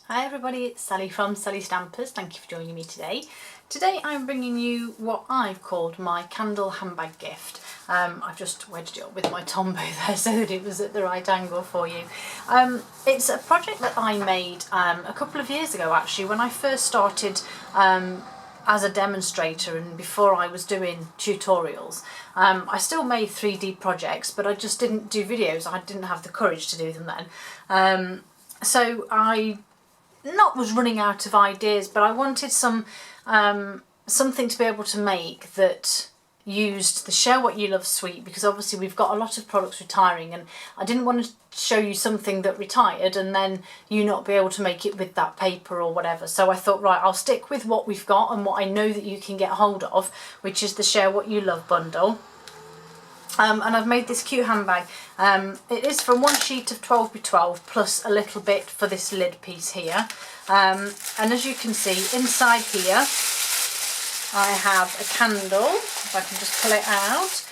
Hi everybody, it's Sally from Sally Stampers. Thank you for joining me today. Today I'm bringing you what I've called my candle handbag gift. I've just wedged it up with my Tombow there so that it was at the right angle for you. It's a project that I made a couple of years ago actually, when I first started as a demonstrator and before I was doing tutorials. I still made 3D projects, but I just didn't do videos. I didn't have the courage to do them then. So I was running out of ideas, but I wanted something to be able to make that used the Share What You Love suite, because obviously we've got a lot of products retiring and I didn't want to show you something that retired and then you not be able to make it with that paper or whatever. So I thought, right, I'll stick with what we've got and what I know that you can get hold of, which is the Share What You Love bundle. And I've made this cute handbag. It is from one sheet of 12x12 plus a little bit for this lid piece here. And as you can see, inside here I have a candle, if I can just pull it out.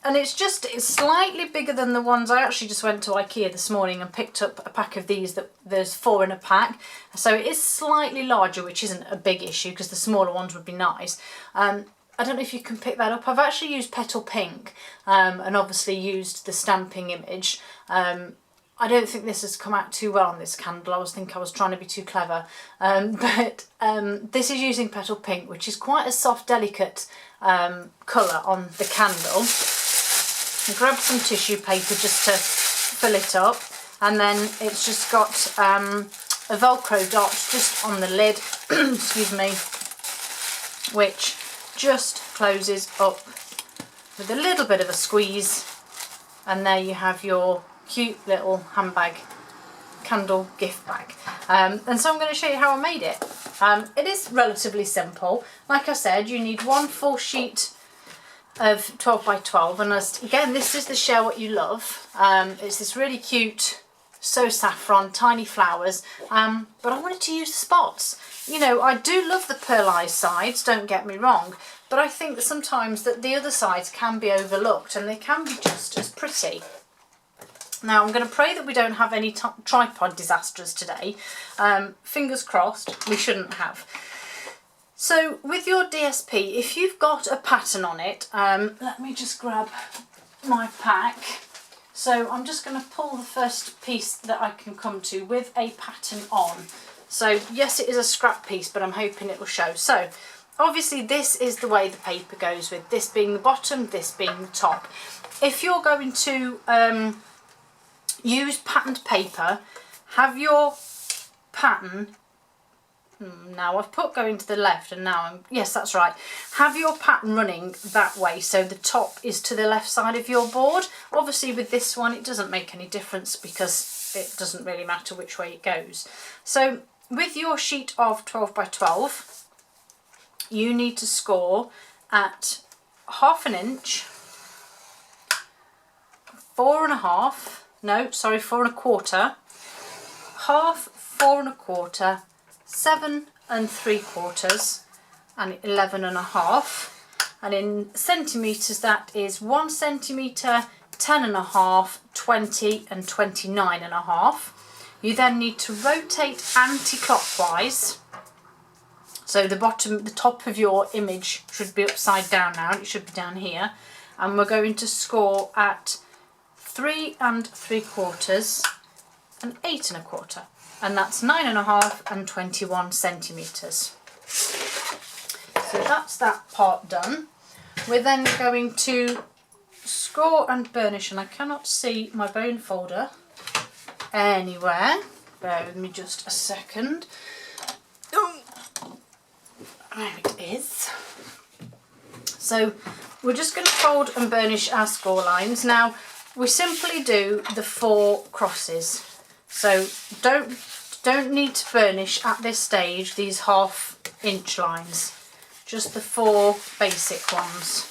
And it's slightly bigger than the ones. I actually just went to IKEA this morning and picked up a pack of these. There's 4 in a pack. So it is slightly larger, which isn't a big issue because the smaller ones would be nice. I don't know if you can pick that up. I've actually used Petal Pink and obviously used the stamping image. I don't think this has come out too well on this candle. I was trying to be too clever. But this is using Petal Pink, which is quite a soft, delicate colour on the candle. Grab some tissue paper just to fill it up. And then it's just got a Velcro dot just on the lid, excuse me, which just closes up with a little bit of a squeeze, and there you have your cute little handbag candle gift bag. And so I'm going to show you how I made it. It is relatively simple. Like I said, you need one full sheet of 12x12, and again, this is the Share What You Love. It's this really cute So Saffron tiny flowers, but I wanted to use the spots. You know, I do love the pearlized sides, don't get me wrong, but I think that sometimes that the other sides can be overlooked and they can be just as pretty. Now I'm going to pray that we don't have any tripod disasters today. Fingers crossed, we shouldn't have. So with your DSP, if you've got a pattern on it, let me just grab my pack. So I'm just going to pull the first piece that I can come to with a pattern on. So yes, it is a scrap piece, but I'm hoping it will show. So obviously this is the way the paper goes, with this being the bottom, this being the top. If you're going to use patterned paper, have your pattern, now I've put going to the left and now yes, that's right. Have your pattern running that way, so the top is to the left side of your board. Obviously with this one it doesn't make any difference because it doesn't really matter which way it goes. So with your sheet of 12x12, you need to score at 1/2 inch, 4.5, no, sorry, 4.25, 1/2, 4.25, 7 3/4, and 11.5. And in centimetres, that is 1 centimetre, 10.5, 20 and 29.5. You then need to rotate anti-clockwise. So the top of your image should be upside down now. It should be down here. And we're going to score at 3 3/4 and 8 1/4. And that's 9.5 and 21 centimetres. So that's that part done. We're then going to score and burnish, and I cannot see my bone folder anywhere. Bear with me just a second. Oh, there it is. So we're just going to fold and burnish our score lines. Now we simply do the 4 crosses. So don't need to burnish at this stage these 1/2 inch lines. Just the 4 basic ones.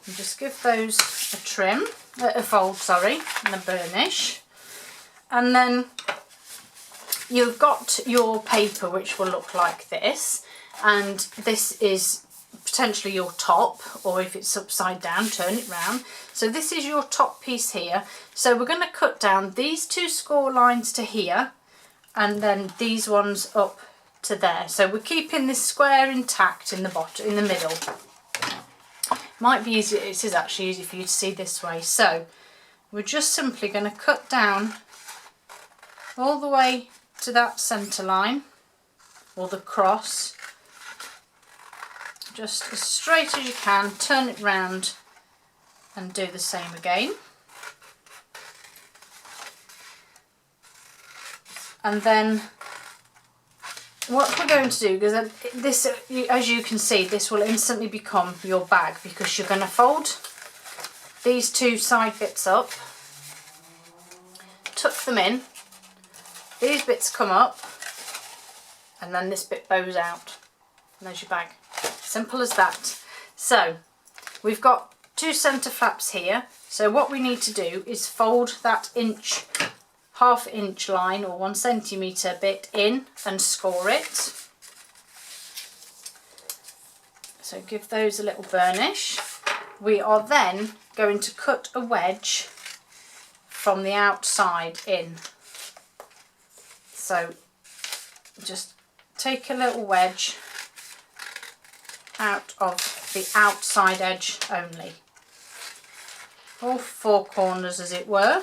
And just give those a trim, a fold, sorry, and a burnish. And then you've got your paper, which will look like this, and this is potentially your top, or if it's upside down, turn it round. So this is your top piece here. So we're going to cut down these 2 score lines to here, and then these ones up to there. So we're keeping this square intact in the bottom, in the middle. Might be easier, it is actually easy for you to see this way. So we're just simply going to cut down all the way to that centre line, or the cross, just as straight as you can, turn it round and do the same again. And then what we're going to do, because this, as you can see, this will instantly become your bag, because you're going to fold these two side bits up, tuck them in, these bits come up, and then this bit bows out, and there's your bag. Simple as that. So we've got two centre flaps here, so what we need to do is fold that inch, half-inch line or 1 centimetre bit in and score it. So give those a little burnish. We are then going to cut a wedge from the outside in. So just take a little wedge out of the outside edge only, all four corners as it were.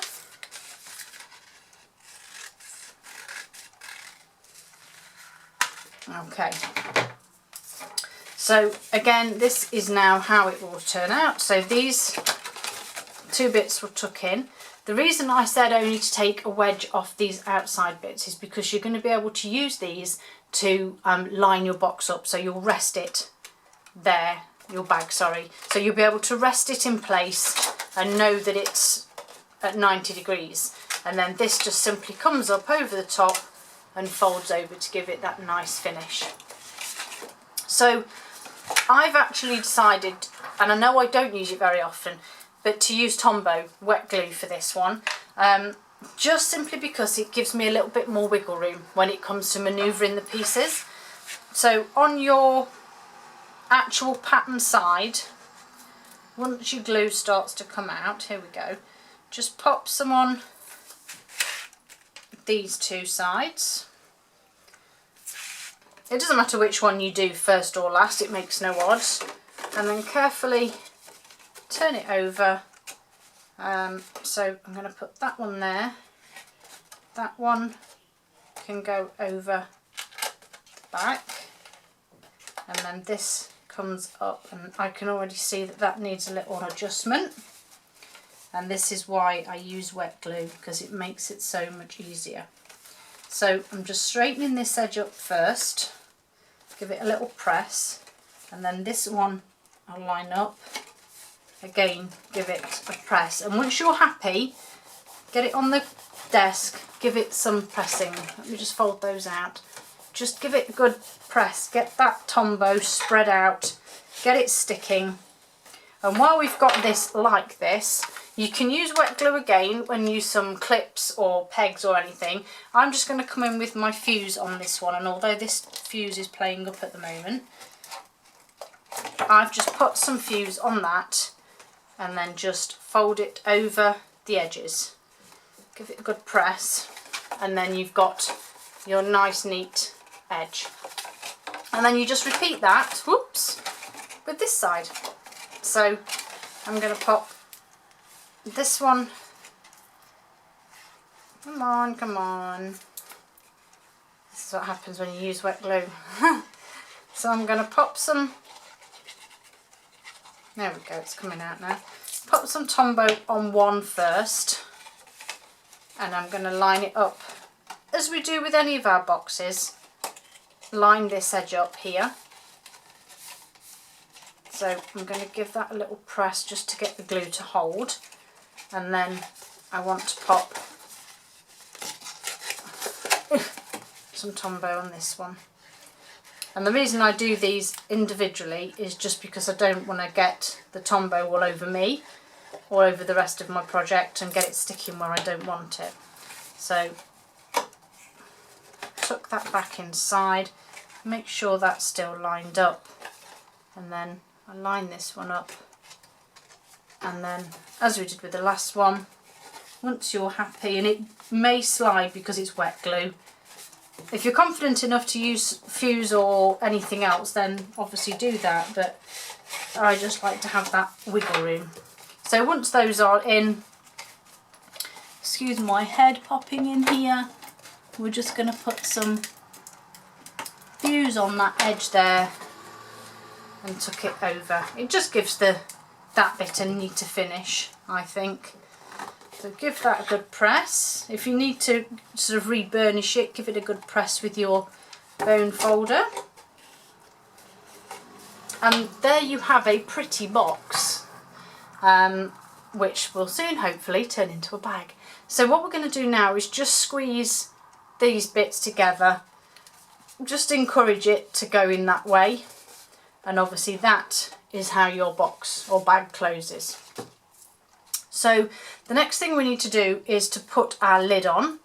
Okay, so again, this is now how it will turn out. So these two bits will tuck in. The reason I said only to take a wedge off these outside bits is because you're going to be able to use these to line your box up. So you'll rest it there, your bag, sorry. So you'll be able to rest it in place and know that it's at 90 degrees. And then this just simply comes up over the top and folds over to give it that nice finish. So I've actually decided, and I know I don't use it very often, but to use Tombow wet glue for this one, just simply because it gives me a little bit more wiggle room when it comes to manoeuvring the pieces. So on your actual pattern side, once your glue starts to come out, here we go, just pop some on these two sides. It doesn't matter which one you do first or last, it makes no odds. And then carefully turn it over. So I'm going to put that one there. That one can go over the back. And then this comes up, and I can already see that that needs a little adjustment. And this is why I use wet glue, because it makes it so much easier. So I'm just straightening this edge up first, give it a little press, and then this one I'll line up, again give it a press, and once you're happy, get it on the desk, give it some pressing. Let me just fold those out. Just give it a good press, get that Tombow spread out, get it sticking. And while we've got this like this, you can use wet glue again and use some clips or pegs or anything. I'm just going to come in with my fuse on this one, and although this fuse is playing up at the moment, I've just put some fuse on that and then just fold it over the edges. Give it a good press, and then you've got your nice neat edge. And then you just repeat that, whoops, with this side. So I'm going to pop this one, come on, come on. This is what happens when you use wet glue. So I'm going to pop some, there we go, it's coming out now. Pop some Tombow on one first, and I'm going to line it up as we do with any of our boxes. Line this edge up here. So I'm going to give that a little press just to get the glue to hold, and then I want to pop some Tombow on this one. And the reason I do these individually is just because I don't want to get the Tombow all over me or over the rest of my project and get it sticking where I don't want it. So tuck that back inside, make sure that's still lined up, and then I line this one up, and then as we did with the last one, once you're happy, and it may slide because it's wet glue, If you're confident enough to use fuse or anything else, then obviously do that, but I just like to have that wiggle room. So once those are in, excuse my head popping in here, we're just going to put some fuse on that edge there and tuck it over. It just gives that bit a neater finish, I think. So give that a good press. If you need to sort of re-burnish it, give it a good press with your bone folder. And there you have a pretty box, which will soon hopefully turn into a bag. So what we're going to do now is just squeeze these bits together. Just encourage it to go in that way. And obviously that is how your box or bag closes. So the next thing we need to do is to put our lid on.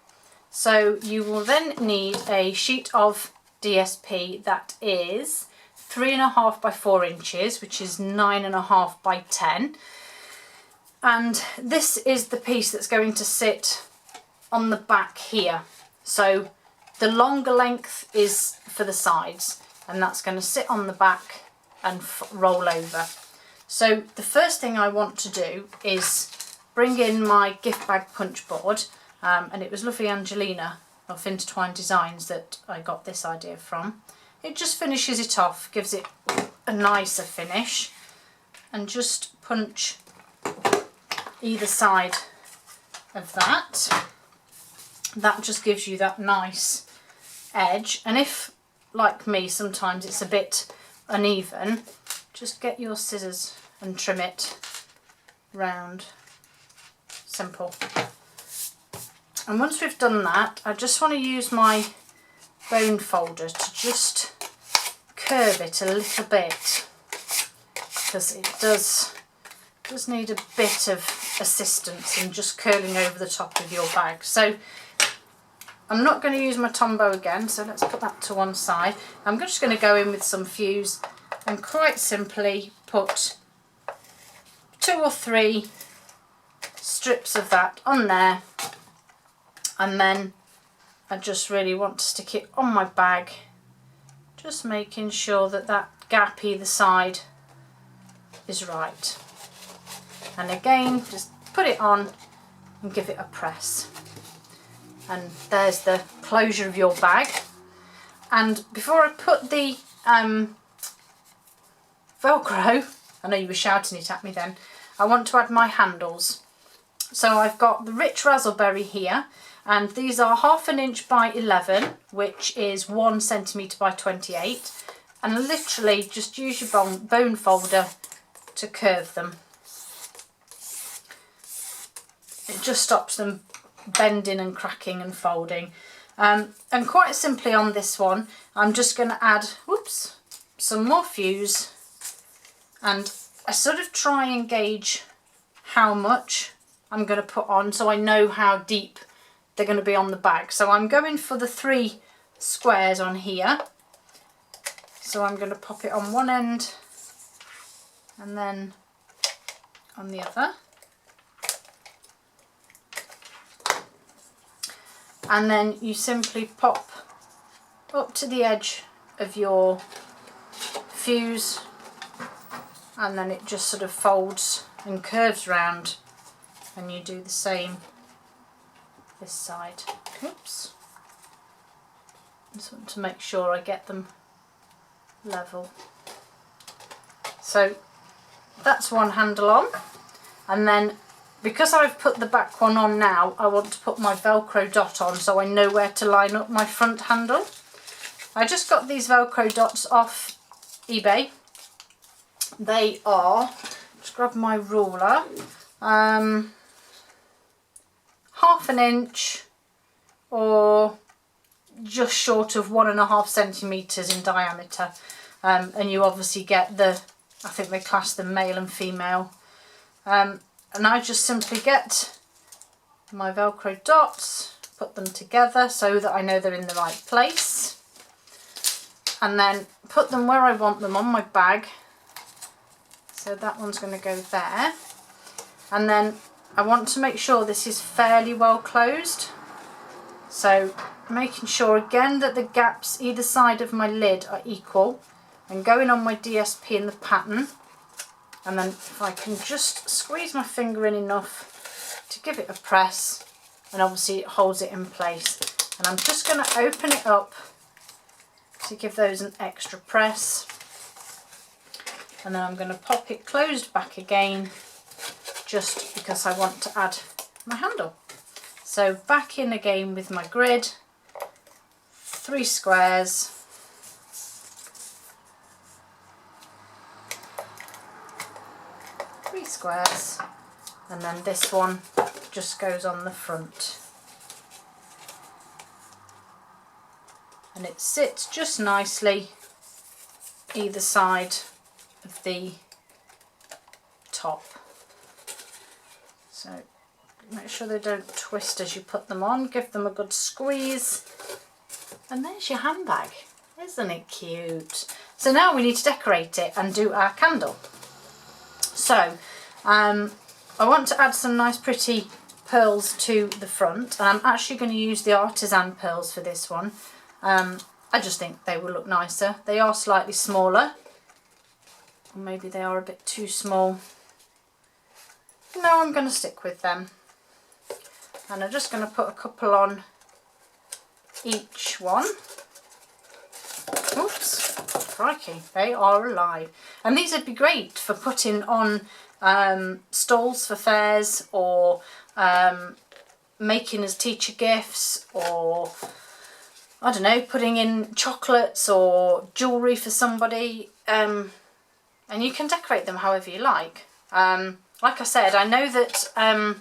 So you will then need a sheet of DSP that is 3.5 by 4 inches, which is 9.5 by 10. And this is the piece that's going to sit on the back here. So the longer length is for the sides, and that's going to sit on the back and roll over. So the first thing I want to do is bring in my gift bag punch board, and it was lovely Angelina of Intertwined Designs that I got this idea from. It just finishes it off, gives it a nicer finish, and just punch either side of that. That just gives you that nice edge, and if, like me, sometimes it's a bit uneven, just get your scissors and trim it round. Simple. And once we've done that, I just want to use my bone folder to just curve it a little bit, because it does need a bit of assistance in just curling over the top of your bag. So I'm not going to use my Tombow again, so let's put that to one side. I'm just going to go in with some fuse and quite simply put 2 or 3 strips of that on there, and then I just really want to stick it on my bag, just making sure that that gap either side is right. And again, just put it on and give it a press. And there's the closure of your bag. And before I put the Velcro, I know you were shouting it at me then, I want to add my handles. So I've got the Rich Razzleberry here, and these are 1/2 inch by 11, which is 1 centimetre by 28, and literally just use your bone folder to curve them. It just stops them bending and cracking and folding. And quite simply on this one, I'm just going to add, some more fuse, and I sort of try and gauge how much I'm going to put on so I know how deep they're going to be on the bag. So I'm going for the 3 squares on here. So I'm going to pop it on one end and then on the other. And then you simply pop up to the edge of your fuse, and then it just sort of folds and curves round, and you do the same this side. Oops. Just want to make sure I get them level. So that's one handle on, and then because I've put the back one on now, I want to put my Velcro dot on so I know where to line up my front handle. I just got these Velcro dots off eBay. They are, just grab my ruler, 1/2 inch or just short of 1.5 centimetres in diameter. And you obviously get the, I think they class them male and female. And I just simply get my Velcro dots, put them together so that I know they're in the right place, and then put them where I want them on my bag. So that one's going to go there, and then I want to make sure this is fairly well closed. So making sure again that the gaps either side of my lid are equal, and going on my DSP in the pattern, and then if I can just squeeze my finger in enough to give it a press, and obviously it holds it in place. And I'm just going to open it up to give those an extra press, and then I'm going to pop it closed back again just because I want to add my handle. So back in again with my grid, 3 squares, and then this one just goes on the front. And it sits just nicely either side of the top. So make sure they don't twist as you put them on, give them a good squeeze. And there's your handbag. Isn't it cute? So now we need to decorate it and do our candle. So I want to add some nice pretty pearls to the front, and I'm actually going to use the artisan pearls for this one. I just think they will look nicer. They are slightly smaller, or maybe they are a bit too small. No, I'm going to stick with them, and I'm just going to put a couple on each one. Oops, crikey, they are alive. And these would be great for putting on stalls for fairs, or making as teacher gifts, or I don't know, putting in chocolates or jewellery for somebody, and you can decorate them however you like. Like I said, I know that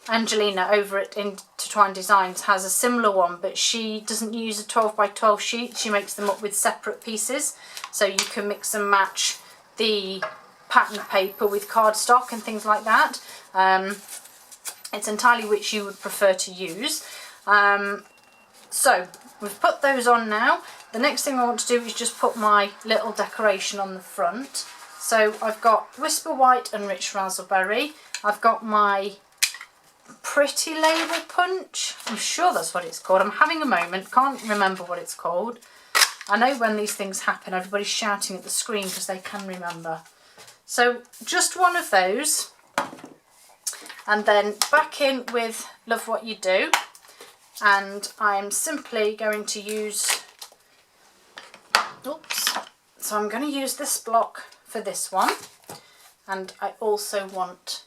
Angelina over at Intertwined Designs has a similar one, but she doesn't use a 12 by 12 sheet. She makes them up with separate pieces, so you can mix and match the pattern paper with cardstock and things like that. It's entirely which you would prefer to use. So we've put those on now. The next thing I want to do is just put my little decoration on the front. So I've got Whisper White and Rich Raspberry. I've got my Pretty Label Punch. I'm sure that's what it's called. I'm having a moment, can't remember what it's called. I know when these things happen, everybody's shouting at the screen because they can remember. So just one of those. And then back in with Love What You Do. And I'm simply going to use, oops, so I'm going to use this block for this one, and I also want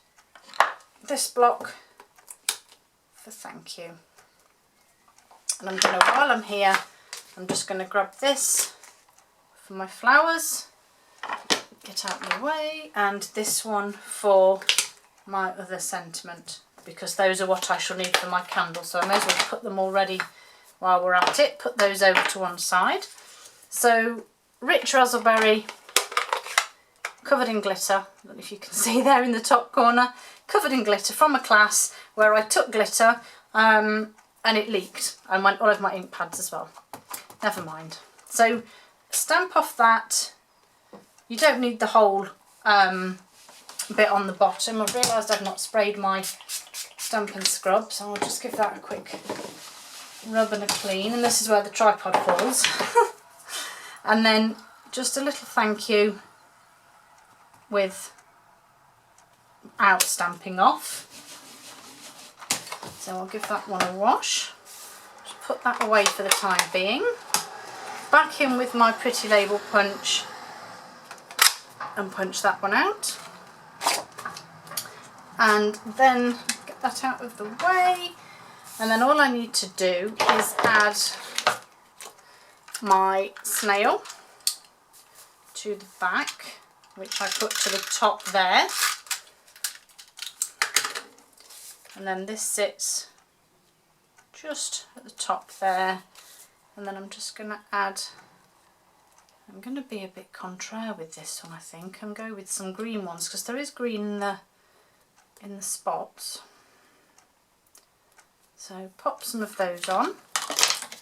this block for thank you. And I'm going to, while I'm here, I'm just going to grab this for my flowers, get out of my way, and this one for my other sentiment, because those are what I shall need for my candle. So I may as well put them all ready while we're at it. Put those over to one side. So Rich Raspberry, covered in glitter. I don't know if you can see there in the top corner. Covered in glitter from a class where I took glitter and it leaked and went all over my ink pads as well. Never mind. So stamp off that. You don't need the whole bit on the bottom. I've realised I've not sprayed my Stampin' Scrub, so I'll just give that a quick rub and a clean, and this is where the tripod falls. And then just a little thank you without stamping off. So I'll give that one a wash. Just put that away for the time being. Back in with my Pretty Label Punch and punch that one out. And then get that out of the way, and then all I need to do is add my snail to the back, which I put to the top there, and then this sits just at the top there, and then I'm just going to add, I'm going to be a bit contraire with this one, I think, and go with some green ones, because there is green in the spots. So pop some of those on,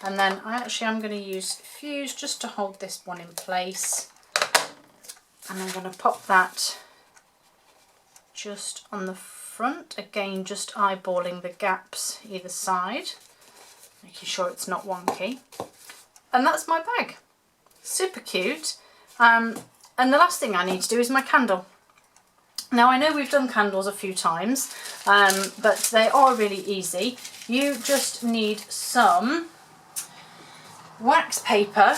and then I'm going to use Fuse just to hold this one in place, and I'm going to pop that just on the front, again just eyeballing the gaps either side, making sure it's not wonky. And that's my bag. Super cute. And the last thing I need to do is my candle. Now I know we've done candles a few times, but they are really easy. You just need some wax paper,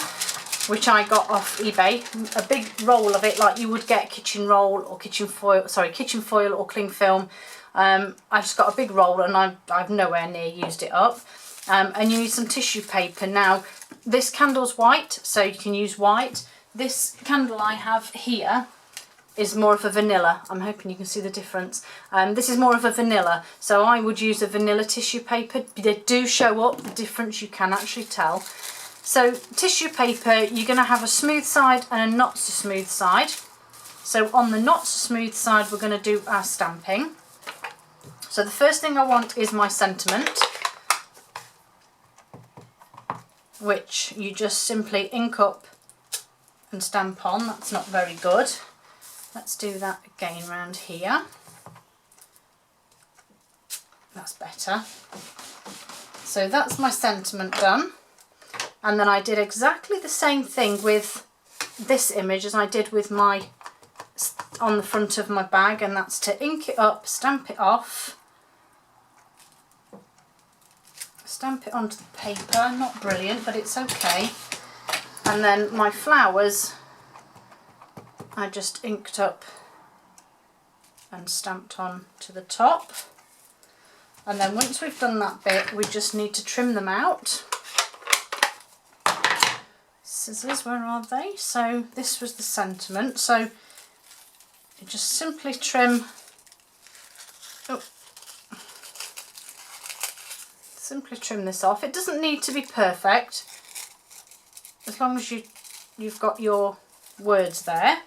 which I got off eBay, a big roll of it like you would get kitchen roll or kitchen foil or cling film. I've just got a big roll and I've nowhere near used it up. And you need some tissue paper. Now this candle's white, so you can use white. This candle I have here is more of a vanilla. I'm hoping you can see the difference. This is more of a vanilla, so I would use a vanilla tissue paper. They do show up the difference, you can actually tell. So tissue paper, you're going to have a smooth side and a not so smooth side. So on the not so smooth side we're going to do our stamping. So the first thing I want is my sentiment, which you just simply ink up and stamp on. That's not very good. Let's do that again round here. That's better. So that's my sentiment done. And then I did exactly the same thing with this image as I did with my on the front of my bag, and that's to ink it up, stamp it off, stamp it onto the paper. Not brilliant, but it's okay. And then my flowers I just inked up and stamped on to the top. And then once we've done that bit, we just need to trim them out. Scissors, where are they? So this was the sentiment. So you just simply trim, simply trim this off. It doesn't need to be perfect, as long as you've got your words there.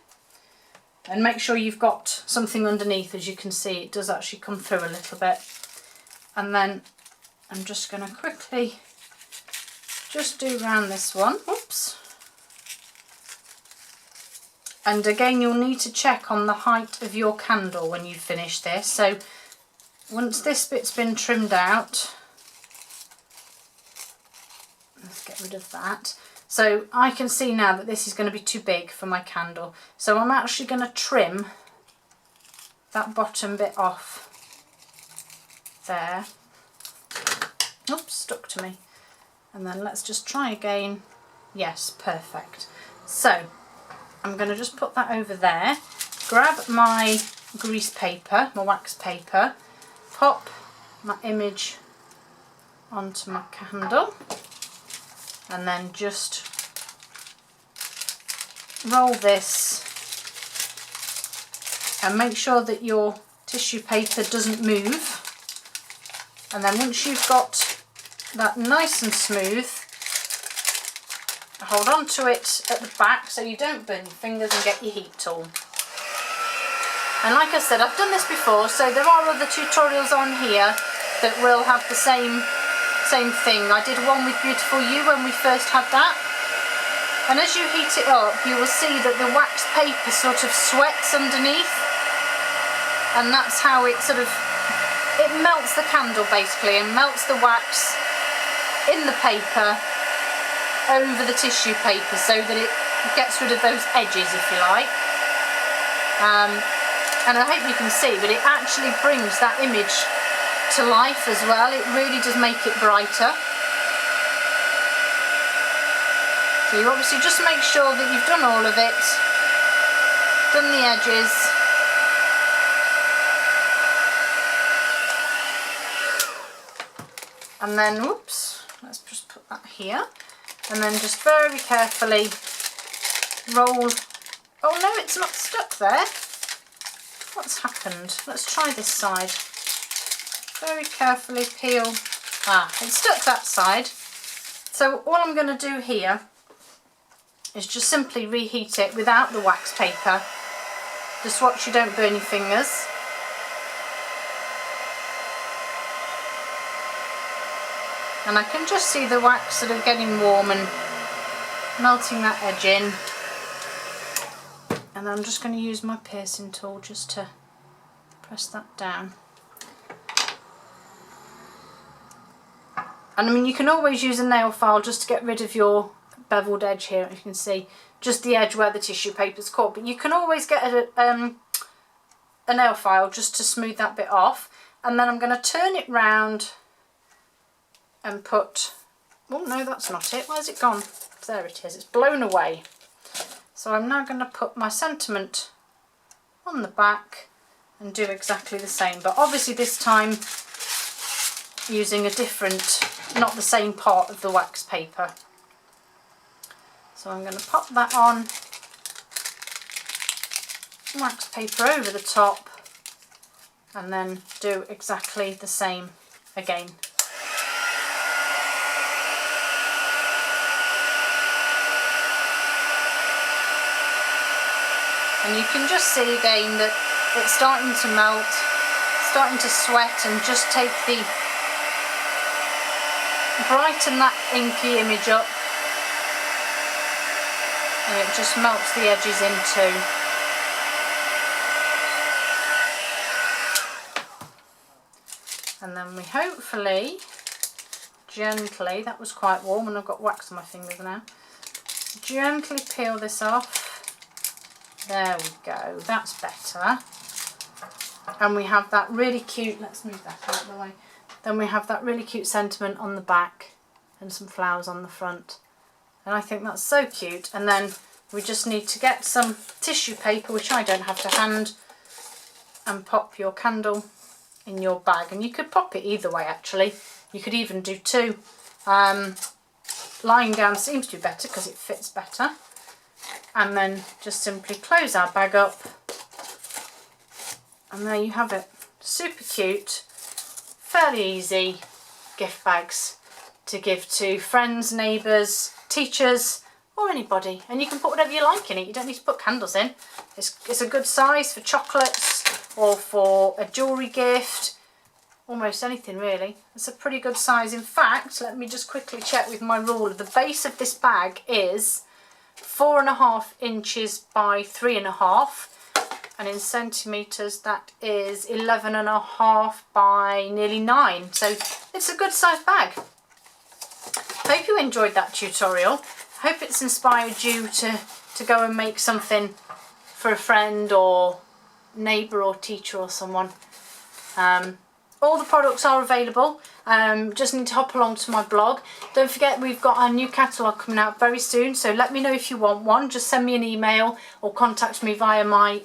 And make sure you've got something underneath. As you can see, it does actually come through a little bit. And then I'm just going to quickly just do around this one. Oops. And again, you'll need to check on the height of your candle when you finish this. So once this bit's been trimmed out, let's get rid of that. So I can see now that this is going to be too big for my candle. So I'm actually going to trim that bottom bit off there. Oops, stuck to me. And then let's just try again. Yes, perfect. So I'm going to just put that over there. Grab my grease paper, my wax paper. Pop my image onto my candle. And then just roll this and make sure that your tissue paper doesn't move. And then once you've got that nice and smooth, hold on to it at the back so you don't burn your fingers and get your heat tool. And like I said, I've done this before, so there are other tutorials on here that will have the same thing. I did one with Beautiful You when we first had that, and as you heat it up you will see that the wax paper sort of sweats underneath, and that's how it it melts the candle basically, and melts the wax in the paper over the tissue paper so that it gets rid of those edges, if you like. And I hope you can see, but it actually brings that image to life as well. It really does make it brighter. So you obviously just make sure that you've done all of it, done the edges, and then whoops, let's just put that here, and then just very carefully roll. Oh no, it's not stuck there. What's happened? Let's try this side. Very carefully peel. It's stuck that side. So all I'm going to do here is just simply reheat it without the wax paper. Just watch you don't burn your fingers. And I can just see the wax sort of getting warm and melting that edge in. And I'm just going to use my piercing tool just to press that down. And I mean, you can always use a nail file just to get rid of your beveled edge here. You can see just the edge where the tissue paper's caught, but you can always get a nail file just to smooth that bit off. And then I'm going to turn it round and put, oh no, that's not it. Where's it gone? There it is. It's blown away. So I'm now going to put my sentiment on the back and do exactly the same, but obviously this time using a different, not the same part of the wax paper. So I'm going to pop that on, wax paper over the top, and then do exactly the same again. And you can just see again that it's starting to melt, starting to sweat, and just take the, brighten that inky image up, and it just melts the edges in too. And then we hopefully, gently, that was quite warm and I've got wax on my fingers now, gently peel this off. There we go, that's better. And we have that really cute, let's move that out of the way. Then we have that really cute sentiment on the back and some flowers on the front. And I think that's so cute. And then we just need to get some tissue paper, which I don't have to hand, and pop your candle in your bag. And you could pop it either way actually. You could even do two. Lying down seems to be better because it fits better. And then just simply close our bag up, and there you have it. Super cute, fairly easy gift bags to give to friends, neighbours, teachers, or anybody. And you can put whatever you like in it. You don't need to put candles in. It's a good size for chocolates or for a jewellery gift, almost anything really. It's a pretty good size. In fact, let me just quickly check with my ruler. The base of this bag is 4.5 inches by 3.5, and in centimetres that is 11.5 by nearly 9. So it's a good size bag. Hope you enjoyed that tutorial. Hope it's inspired you to go and make something for a friend or neighbour or teacher or someone. All the products are available. Just need to hop along to my blog. Don't forget we've got our new catalogue coming out very soon, so let me know if you want one. Just send me an email or contact me via my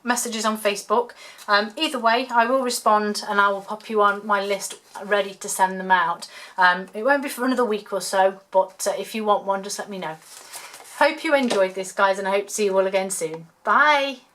messages on Facebook. Either way, I will respond and I will pop you on my list ready to send them out. It won't be for another week or so, but if you want one, just let me know. Hope you enjoyed this, guys, and I hope to see you all again soon. Bye!